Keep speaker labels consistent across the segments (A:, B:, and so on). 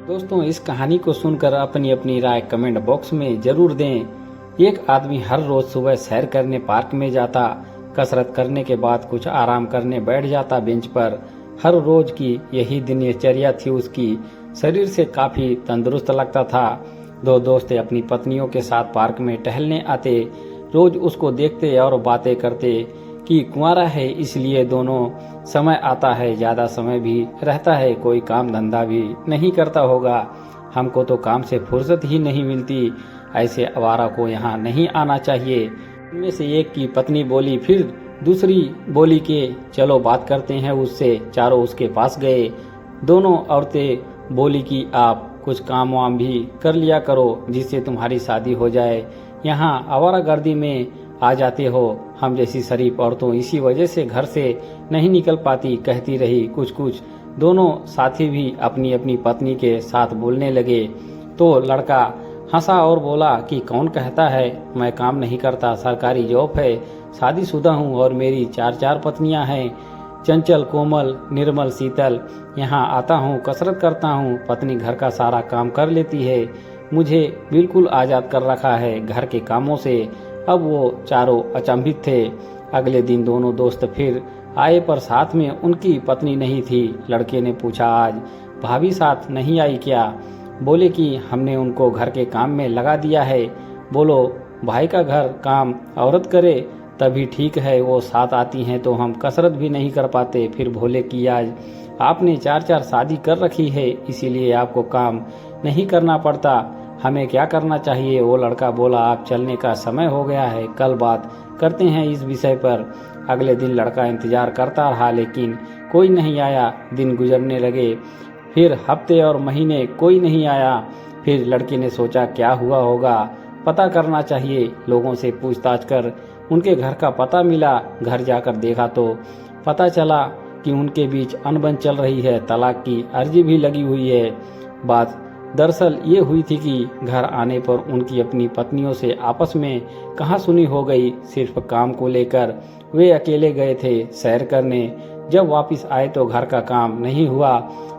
A: दोस्तों, इस कहानी को सुनकर अपनी अपनी राय कमेंट बॉक्स में जरूर दें। एक आदमी हर रोज सुबह सैर करने पार्क में जाता, कसरत करने के बाद कुछ आराम करने बैठ जाता बेंच पर। हर रोज की यही दिनचर्या थी उसकी। शरीर से काफी तंदुरुस्त लगता था। दो दोस्त अपनी पत्नियों के साथ पार्क में टहलने आते। रोज उसको देखते और बातें करते कि कुंवारा है इसलिए दोनों समय आता है, ज्यादा समय भी रहता है, कोई काम धंधा भी नहीं करता होगा। हमको तो काम से फुर्सत ही नहीं मिलती, ऐसे आवारा को यहाँ नहीं आना चाहिए। उनमें से एक की पत्नी बोली, फिर दूसरी बोली कि चलो बात करते हैं उससे। चारों उसके पास गए। दोनों औरतें बोली कि आप कुछ काम वाम भी कर लिया करो जिससे तुम्हारी शादी हो जाए। यहाँ आवारागर्दी में आ जाते हो। हम जैसी शरीफ औरतों इसी वजह से घर से नहीं निकल पाती, कहती रही कुछ कुछ। दोनों साथी भी अपनी अपनी पत्नी के साथ बोलने लगे तो लड़का हंसा और बोला कि कौन कहता है मैं काम नहीं करता, सरकारी जॉब है, शादीशुदा हूँ और मेरी चार पत्नियां हैं, चंचल, कोमल, निर्मल, शीतल। यहाँ आता हूँ, कसरत करता हूँ, पत्नी घर का सारा काम कर लेती है, मुझे बिल्कुल आज़ाद कर रखा है घर के कामों से। अब वो चारों अचंभित थे। अगले दिन दोनों दोस्त फिर आए पर साथ में उनकी पत्नी नहीं थी। लड़के ने पूछा, आज भाभी साथ नहीं आई क्या? बोले कि हमने उनको घर के काम में लगा दिया है। बोलो, भाई का घर काम औरत करे तभी ठीक है, वो साथ आती हैं तो हम कसरत भी नहीं कर पाते। फिर बोले कि आज आपने चार शादी कर रखी है इसीलिए आपको काम नहीं करना पड़ता, हमें क्या करना चाहिए? वो लड़का बोला, आप चलने का समय हो गया है, कल बात करते हैं इस विषय पर। अगले दिन लड़का इंतजार करता रहा लेकिन कोई नहीं आया। दिन गुजरने लगे, फिर हफ्ते और महीने, कोई नहीं आया। फिर लड़के ने सोचा क्या हुआ होगा, पता करना चाहिए। लोगों से पूछताछ कर उनके घर का पता मिला। घर जाकर देखा तो पता चला कि उनके बीच अनबन चल रही है, तलाक की अर्जी भी लगी हुई है। बात दरअसल ये हुई थी कि घर आने पर उनकी अपनी पत्नियों से आपस में कहासुनी हो गई। सिर्फ काम को लेकर वे अकेले गए थे सैर करने। जब वापस आए तो घर का काम नहीं हुआ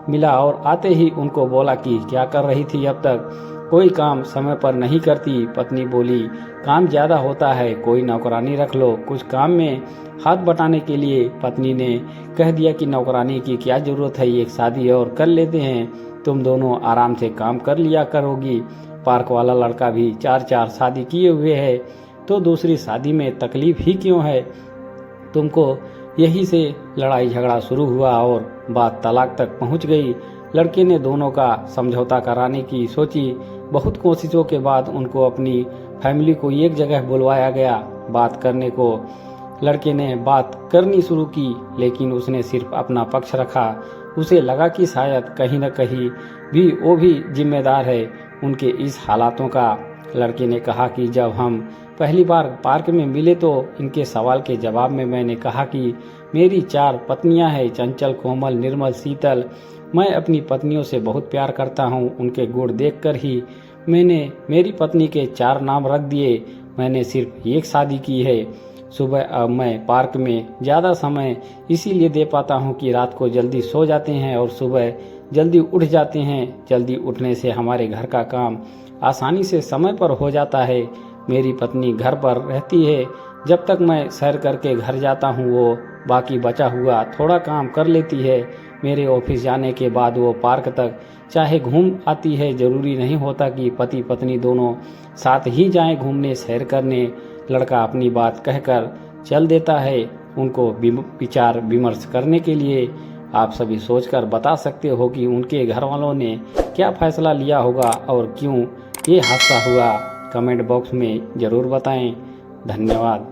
A: मिला और आते ही उनको बोला कि क्या कर रही थी अब तक, कोई काम समय पर नहीं करती। पत्नी बोली, काम ज्यादा होता है, कोई नौकरानी रख लो कुछ काम में हाथ बटाने के लिए। पत्नी ने कह दिया कि नौकरानी की क्या जरूरत है, एक शादी और कर लेते हैं, तुम दोनों आराम से काम कर लिया करोगी। पार्क वाला लड़का भी चार शादी किए हुए है तो दूसरी शादी में तकलीफ ही क्यों है तुमको? यही से लड़ाई झगड़ा शुरू हुआ और बात तलाक तक पहुंच गई। लड़के ने दोनों का समझौता कराने की सोची। बहुत कोशिशों के बाद उनको अपनी फैमिली को एक जगह बुलवाया गया बात करने को। लड़के ने बात करनी शुरू की लेकिन उसने सिर्फ अपना पक्ष रखा। उसे लगा कि शायद कहीं न कहीं भी वो भी जिम्मेदार है उनके इस हालातों का। लड़के ने कहा कि जब हम पहली बार पार्क में मिले तो इनके सवाल के जवाब में मैंने कहा कि मेरी 4 पत्नियां हैं, चंचल, कोमल, निर्मल, शीतल। मैं अपनी पत्नियों से बहुत प्यार करता हूँ। उनके गुण देखकर ही मैंने मेरी पत्नी के 4 नाम रख दिए। मैंने सिर्फ एक शादी की है। सुबह अब मैं पार्क में ज़्यादा समय इसीलिए दे पाता हूँ कि रात को जल्दी सो जाते हैं और सुबह जल्दी उठ जाते हैं। जल्दी उठने से हमारे घर का काम आसानी से समय पर हो जाता है। मेरी पत्नी घर पर रहती है। जब तक मैं सैर करके घर जाता हूँ वो बाकी बचा हुआ थोड़ा काम कर लेती है। मेरे ऑफिस जाने के बाद वो पार्क तक चाहे घूम आती है। जरूरी नहीं होता कि पति पत्नी दोनों साथ ही जाएं घूमने, सैर करने। लड़का अपनी बात कहकर चल देता है। उनको विचार विमर्श करने के लिए आप सभी सोचकर बता सकते हो कि उनके घर वालों ने क्या फैसला लिया होगा और क्यों ये हादसा हुआ। कमेंट बॉक्स में ज़रूर बताएं। धन्यवाद।